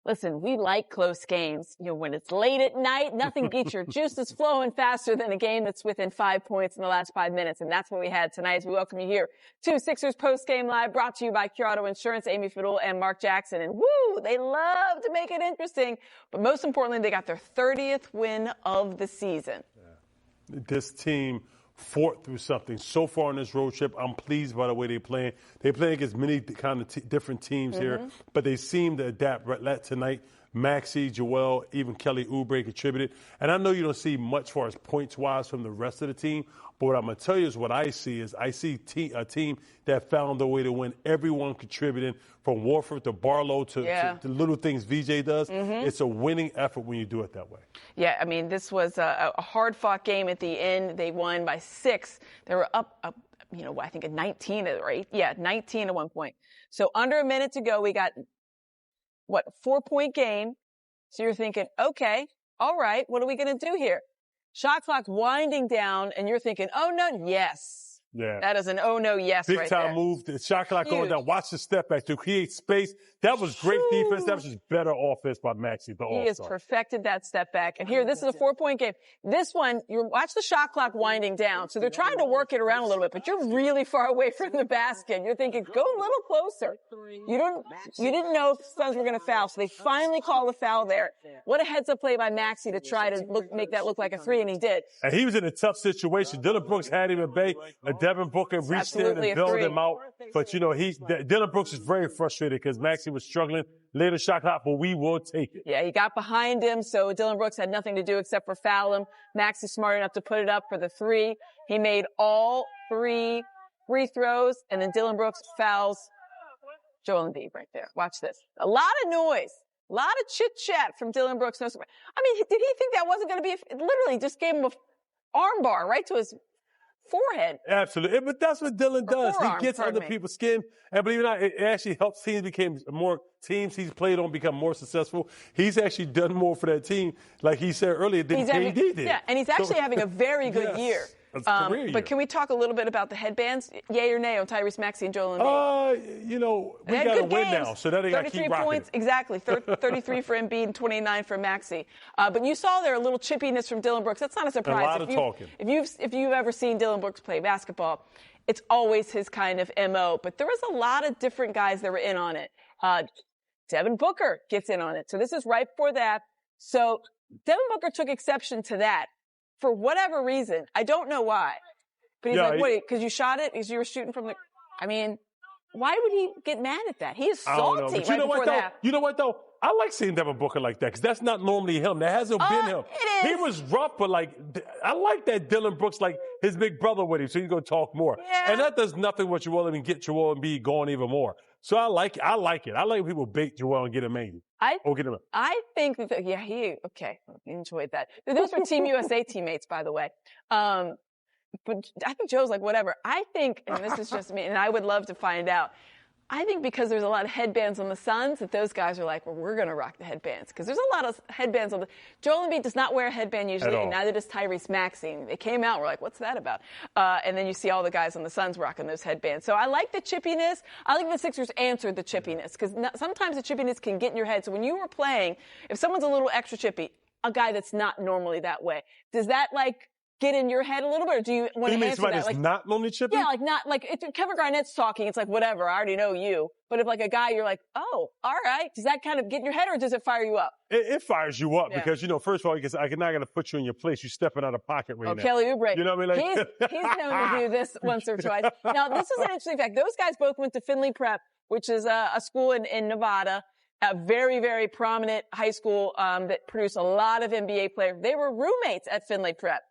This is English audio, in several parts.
Listen, we like close games. You know, when it's late at night, nothing beats your juices flowing faster than a game that's within 5 points in the last 5 minutes. And that's what we had tonight as we welcome you here to Sixers Postgame Live, brought to you by Cure Auto Insurance, Amy Fiddle and Mark Jackson. And woo, they love to make it interesting. But most importantly, they got their 30th win of the season. Yeah. This team fought through something so far on this road trip. I'm pleased by the way they're playing. They're playing against many kind of different teams here, but they seem to adapt. Right tonight, Maxey, Joel, even Kelly Oubre contributed. And I know you don't see much far as points-wise from the rest of the team, but what I'm going to tell you is what I see is I see a team that found a way to win, everyone contributing from Warford to Barlow to the little things VJ does. It's a winning effort when you do it that way. Yeah, I mean, this was a hard-fought game at the end. They won by 6. They were up I think at 19 right? Yeah, 19 at one point. So under a minute to go, we got, a 4-point game. So you're thinking, okay, all right, what are we going to do here? Shot clock winding down, and you're thinking, oh, no, yes. Yeah. That is an oh, no, yes Big right time there. move. The shot clock going down. Watch the step back to create space. That was great defense. That was just better offense by Maxey, the all-star. He has perfected that step back. And here, this is a 4-point game. This one, watch the shot clock winding down. So they're trying to work it around a little bit, but you're really far away from the basket. You're thinking, go a little closer. You didn't know if the Suns were going to foul, so they finally call the foul there. What a heads-up play by Maxey to try to make that look like a 3, and he did. And he was in a tough situation. Dillon Brooks had him at bay. Devin Booker reached in and bailed him out. But, Dillon Brooks is very frustrated because Maxey was struggling. Later shot clock, but we will take it. Yeah, he got behind him, so Dillon Brooks had nothing to do except for foul him. Maxey's smart enough to put it up for the 3. He made all 3 free throws, and then Dillon Brooks fouls Joel Embiid right there. Watch this. A lot of noise. A lot of chit-chat from Dillon Brooks. I mean, did he think that wasn't going to be it literally just gave him an arm bar right to his forehead. Absolutely. But that's what Dillon does. He gets under people's skin. And believe it or not, it actually helps teams he's played on become more successful. He's actually done more for that team, like he said earlier, than KD did. Yeah, and he's actually having a very good year. But can we talk a little bit about the headbands? Yay or nay on Tyrese Maxey and Joel Embiid? We got to win now, so that they got to keep rocking. 33 points, exactly. 33 for Embiid and 29 for Maxey. But you saw there a little chippiness from Dillon Brooks. That's not a surprise. A lot of talking. If you've ever seen Dillon Brooks play basketball, it's always his kind of MO. But there was a lot of different guys that were in on it. Devin Booker gets in on it. So this is right before that. So Devin Booker took exception to that. For whatever reason. I don't know why. But he's like, wait, because you shot it? Because you were shooting from the... I mean, why would he get mad at that? He is salty right before that. You know what, though? I like seeing Devin Booker like that because that's not normally him. That hasn't been him. It is. He was rough, but, I like that Dillon Brooks, his big brother with him, so he's going to talk more. Yeah. And that does nothing with Joel and get Joel and be going even more. So I like it. I like when people bait Joel and get him angry. I think that, okay, enjoyed that. Those were Team USA teammates, by the way. But I think Joe's like, whatever. I think, and this is just me, and I would love to find out, I think because there's a lot of headbands on the Suns that those guys are like, well, we're going to rock the headbands. Because there's a lot of headbands on Joel Embiid does not wear a headband usually, and neither does Tyrese Maxey. They came out, we're like, what's that about? And then you see all the guys on the Suns rocking those headbands. So I like the chippiness. I think the Sixers answered the chippiness. Because sometimes the chippiness can get in your head. So when you were playing, if someone's a little extra chippy, a guy that's not normally that way, does that get in your head a little bit, or do you want to answer that? Not normally chippy? Yeah, if Kevin Garnett's talking, it's like, whatever, I already know you. But if a guy, you're like, oh, all right. Does that kind of get in your head, or does it fire you up? It fires you up because, first of all, I'm not going to put you in your place. You're stepping out of pocket right now. Kelly Oubre. You know what I mean? He's known to do this once or twice. Now, this is an interesting fact. Those guys both went to Findlay Prep, which is a school in Nevada, a very, very prominent high school that produced a lot of NBA players. They were roommates at Findlay Prep.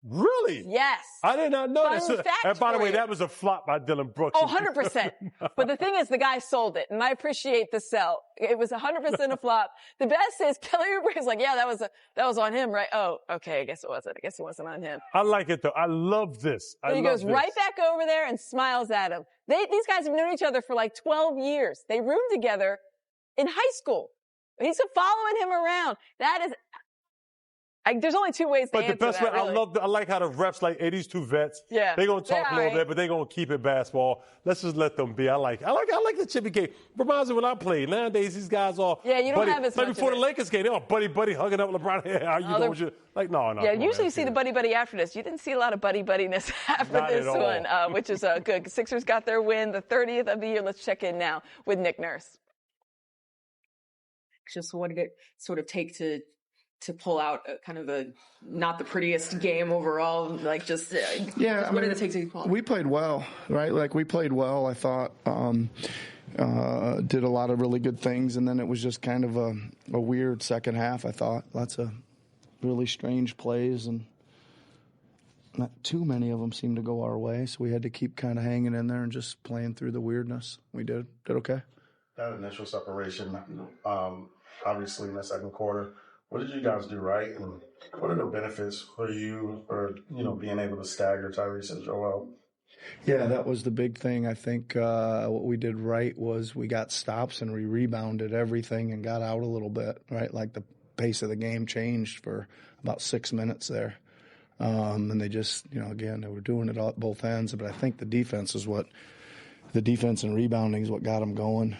Really? Yes. I did not know that. And by the way, that was a flop by Dillon Brooks. Oh, 100%. But the thing is, the guy sold it, and I appreciate the sell. It was 100% a flop. The best is Kelly Oubre is like, yeah, that was on him, right? Oh, okay, I guess it wasn't. I guess it wasn't on him. I like it, though. I love this. He goes right back over there and smiles at him. These guys have known each other for 12 years. They roomed together in high school. He's following him around. That is There's only two ways to But answer the best that, way, really. I like how the refs like, hey, these two vets. Yeah. They're gonna talk a little bit, but they're gonna keep it basketball. Let's just let them be. I like the chippy game. Reminds me when I played. Nowadays, these guys are you don't have as like much before of the Lakers game, they all buddy hugging up LeBron. Hey, how you doing? Like, no. Yeah, usually you see the buddy after this. You didn't see a lot of buddiness after Not this at all. one, which is good. Sixers got their win, the 30th of the year. Let's check in now with Nick Nurse. Just what did it sort of take to pull out kind of not the prettiest game overall? Like what did it take to pull out? We played well, right? Like we played well, I thought. Did a lot of really good things, and then it was just kind of a weird second half, I thought. Lots of really strange plays, and not too many of them seemed to go our way, so we had to keep kind of hanging in there and just playing through the weirdness. We did okay. That initial separation, obviously in the second quarter, what did you guys do right, and what are the benefits for you for being able to stagger Tyrese and Joel? Yeah, that was the big thing. I think what we did right was we got stops and we rebounded everything and got out a little bit, right? Like the pace of the game changed for about 6 minutes there. And they just, again, they were doing it all at both ends. But I think the defense and rebounding is what got them going.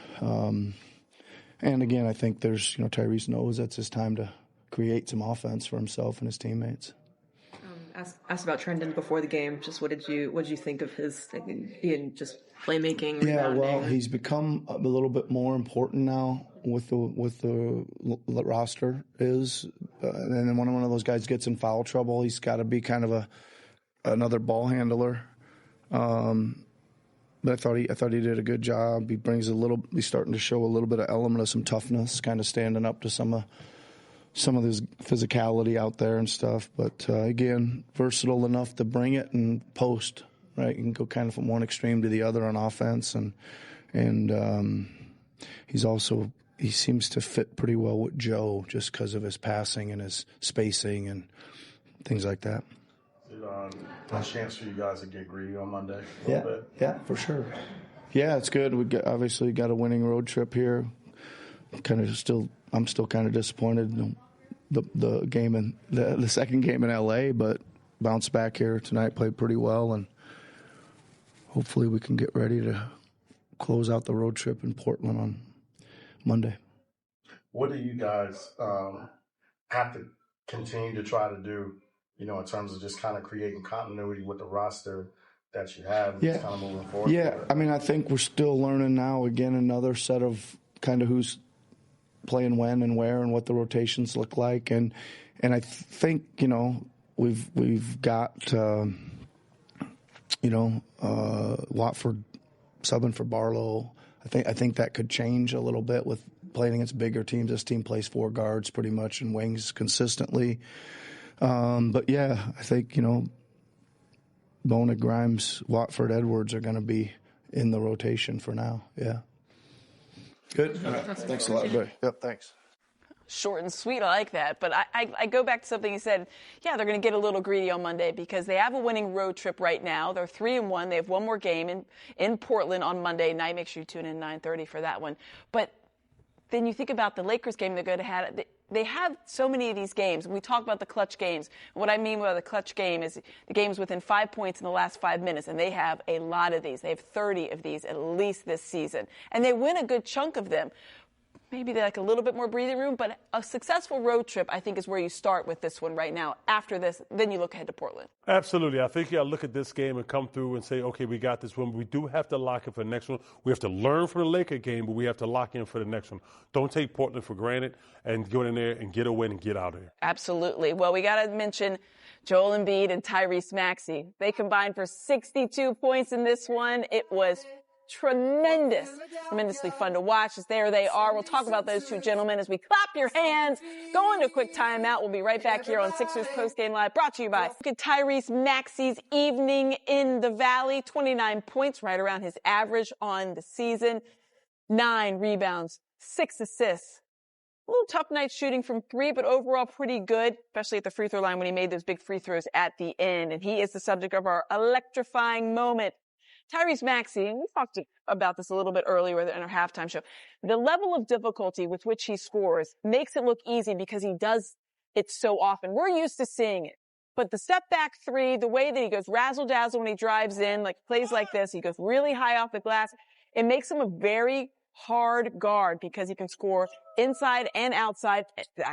And again, I think there's, Tyrese knows that's his time to create some offense for himself and his teammates. Asked about Trendon before the game. Just what did you think of his just playmaking? Yeah, rebounding? well, he's become a little bit more important now with the roster is, and then when one of those guys gets in foul trouble, he's got to be kind of another ball handler. But I thought he did a good job. He's starting to show a little bit of element of some toughness, kind of standing up to some of his physicality out there and stuff. But again, versatile enough to bring it and post, right? You can go kind of from one extreme to the other on offense, and he seems to fit pretty well with Joe just because of his passing and his spacing and things like that. A chance for you guys to get greedy on Monday? Yeah, for sure. Yeah, it's good. Obviously got a winning road trip here. I'm still kind of disappointed. The game in the second game in LA, but bounced back here tonight, played pretty well, and hopefully we can get ready to close out the road trip in Portland on Monday. What do you guys have to continue to try to do, in terms of just kind of creating continuity with the roster that you have, kind of moving forward? Yeah, I mean, I think we're still learning now, again, another set of kind of who's playing when and where and what the rotations look like. And I think, we've got, Watford subbing for Barlow. I think that could change a little bit with playing against bigger teams. This team plays 4 guards pretty much and wings consistently. But yeah, I think, Bona, Grimes, Watford, Edwards are going to be in the rotation for now. Yeah. Good. Thanks a lot, Barry. Yep, thanks. Short and sweet, I like that. But I go back to something you said. Yeah, they're going to get a little greedy on Monday because they have a winning road trip right now. They're 3-1. They have one more game in Portland on Monday night. Make sure you tune in 9:30 for that one. But then you think about the Lakers game they're going to have. They have so many of these games. We talk about the clutch games. What I mean by the clutch game is the games within 5 points in the last 5 minutes, and they have a lot of these. They have 30 of these at least this season, and they win a good chunk of them. Maybe they like a little bit more breathing room, but a successful road trip, I think, is where you start with this one right now. After this, then you look ahead to Portland. Absolutely. I think you got to look at this game and come through and say, okay, we got this one. We do have to lock in for the next one. We have to learn from the Laker game, but we have to lock in for the next one. Don't take Portland for granted and go in there and get a win and get out of there. Absolutely. Well, we got to mention Joel Embiid and Tyrese Maxey. They combined for 62 points in this one. It was tremendously fun to watch. As there they are. We'll talk about those two gentlemen as we clap your hands. Go into a quick timeout. We'll be right back here on Sixers Postgame Live, brought to you by look at Tyrese Maxey's evening in the Valley. 29 points, right around his average on the season. 9 rebounds, 6 assists. A little tough night shooting from 3, but overall pretty good, especially at the free throw line when he made those big free throws at the end. And he is the subject of our electrifying moment. Tyrese Maxey, and we talked about this a little bit earlier in our halftime show, the level of difficulty with which he scores makes it look easy because he does it so often. We're used to seeing it. But the step back three, the way that he goes razzle dazzle when he drives in, like plays like this, he goes really high off the glass. It makes him a very hard guard because he can score inside and outside.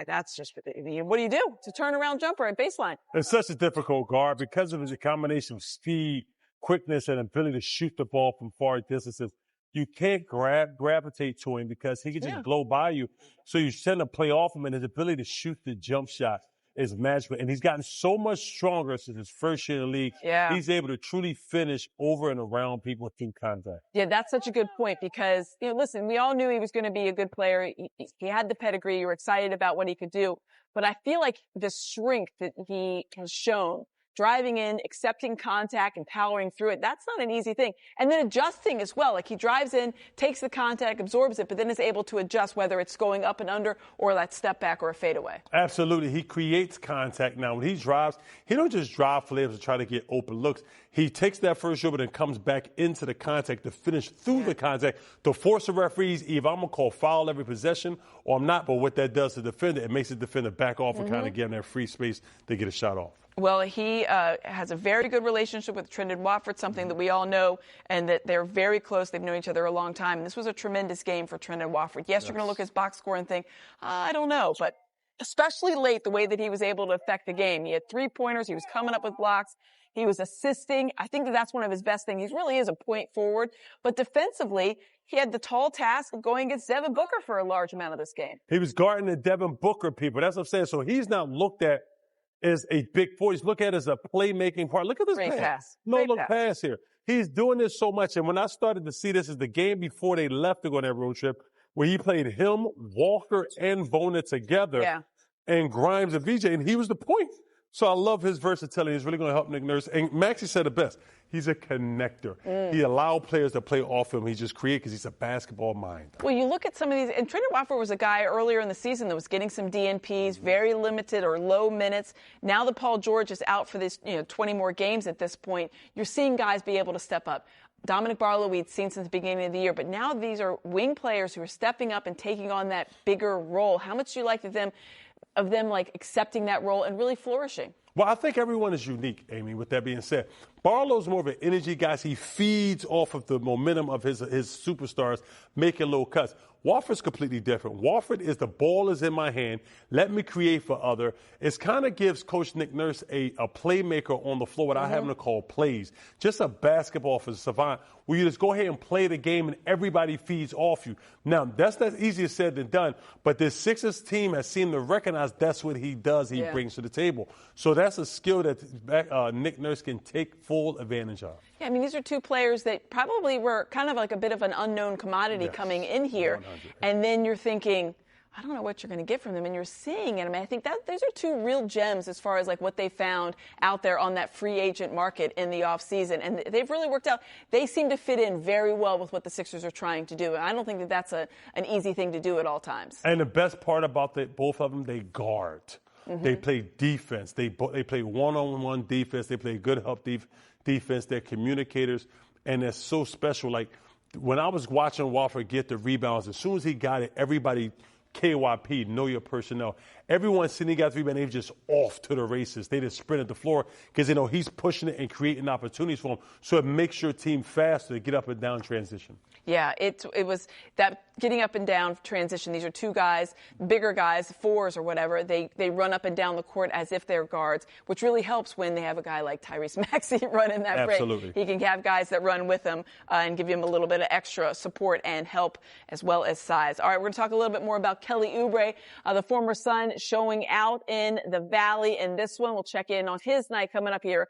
That's just, what do you do? It's a turnaround jumper at baseline. It's such a difficult guard because of his combination of speed, quickness, and ability to shoot the ball from far distances. You can't gravitate to him because he can just blow by you. So you tend to play off him, and his ability to shoot the jump shot is magical. And he's gotten so much stronger since his first year in the league. Yeah. He's able to truly finish over and around people through contact. Yeah, that's such a good point because, listen, we all knew he was going to be a good player. He had the pedigree. You were excited about what he could do. But I feel like the strength that he has shown, driving in, accepting contact, and powering through it, that's not an easy thing. And then adjusting as well. Like he drives in, takes the contact, absorbs it, but then is able to adjust whether it's going up and under or that step back or a fadeaway. Absolutely. He creates contact now. When he drives, he don't just drive flares to try to get open looks. He takes that first dribble and comes back into the contact to finish through the contact to force the referees either I'm going to call foul every possession or I'm not. But what that does to the defender, it makes the defender back off and kind of give him that free space to get a shot off. Well, he has a very good relationship with Trendon Watford, something that we all know, and that they're very close. They've known each other a long time. And this was a tremendous game for Trendon Watford. Yes, you're going to look at his box score and think, I don't know, but especially late, the way that he was able to affect the game. He had 3-pointers. He was coming up with blocks. He was assisting. I think that that's one of his best things. He really is a point forward. But defensively, he had the tall task of going against Devin Booker for a large amount of this game. He was guarding the Devin Booker people. That's what I'm saying. So he's not looked at as a big force. He's looked at as a playmaking part. Look at this pass. No-look pass here. He's doing this so much. And when I started to see this is the game before they left to go on that road trip, where he played him, Walker, and Bona together, and Grimes and VJ, and he was the point. So I love his versatility. He's really going to help Nick Nurse. And Maxey said it best. He's a connector. He allowed players to play off him. He just created because he's a basketball mind. Well, you look at some of these, and Trendon Watford was a guy earlier in the season that was getting some DNPs, very limited or low minutes. Now that Paul George is out for this, 20 more games at this point, you're seeing guys be able to step up. Dominic Barlow we'd seen since the beginning of the year, but now these are wing players who are stepping up and taking on that bigger role. How much do you like of them like accepting that role and really flourishing? Well, I think everyone is unique, Amy, with that being said. Barlow's more of an energy guy. He feeds off of the momentum of his superstars making little cuts. Watford's completely different. Watford is the ball is in my hand. Let me create for other. It kind of gives Coach Nick Nurse a playmaker on the floor without having to call plays. Just a basketball for savant where you just go ahead and play the game and everybody feeds off you. Now, that's easier said than done, but this Sixers team has seemed to recognize that's what he does, he brings to the table. So that's a skill that Nick Nurse can take full advantage of. Yeah, I mean, these are two players that probably were kind of like a bit of an unknown commodity coming in here. 100. And then you're thinking, I don't know what you're going to get from them. And you're seeing it. I mean, I think that those are two real gems as far as like what they found out there on that free agent market in the offseason. And they've really worked out. They seem to fit in very well with what the Sixers are trying to do. And I don't think that that's an easy thing to do at all times. And the best part about both of them, they guard. They play defense. They play one-on-one defense. They play good help defense. They're communicators. And they're so special. Like, when I was watching Watford get the rebounds, as soon as he got it, everybody, KYP, know your personnel. Everyone seen he got the rebound, they were just off to the races. They just sprinted the floor because they know he's pushing it and creating opportunities for them. So it makes your team faster to get up and down transition. Yeah, it was that getting up and down transition. These are two guys, bigger guys, fours or whatever. They run up and down the court as if they're guards, which really helps when they have a guy like Tyrese Maxey running that break. Absolutely. He can have guys that run with him and give him a little bit of extra support and help as well as size. All right, we're going to talk a little bit more about Kelly Oubre, the former Sun, showing out in the Valley. And this one, we'll check in on his night coming up here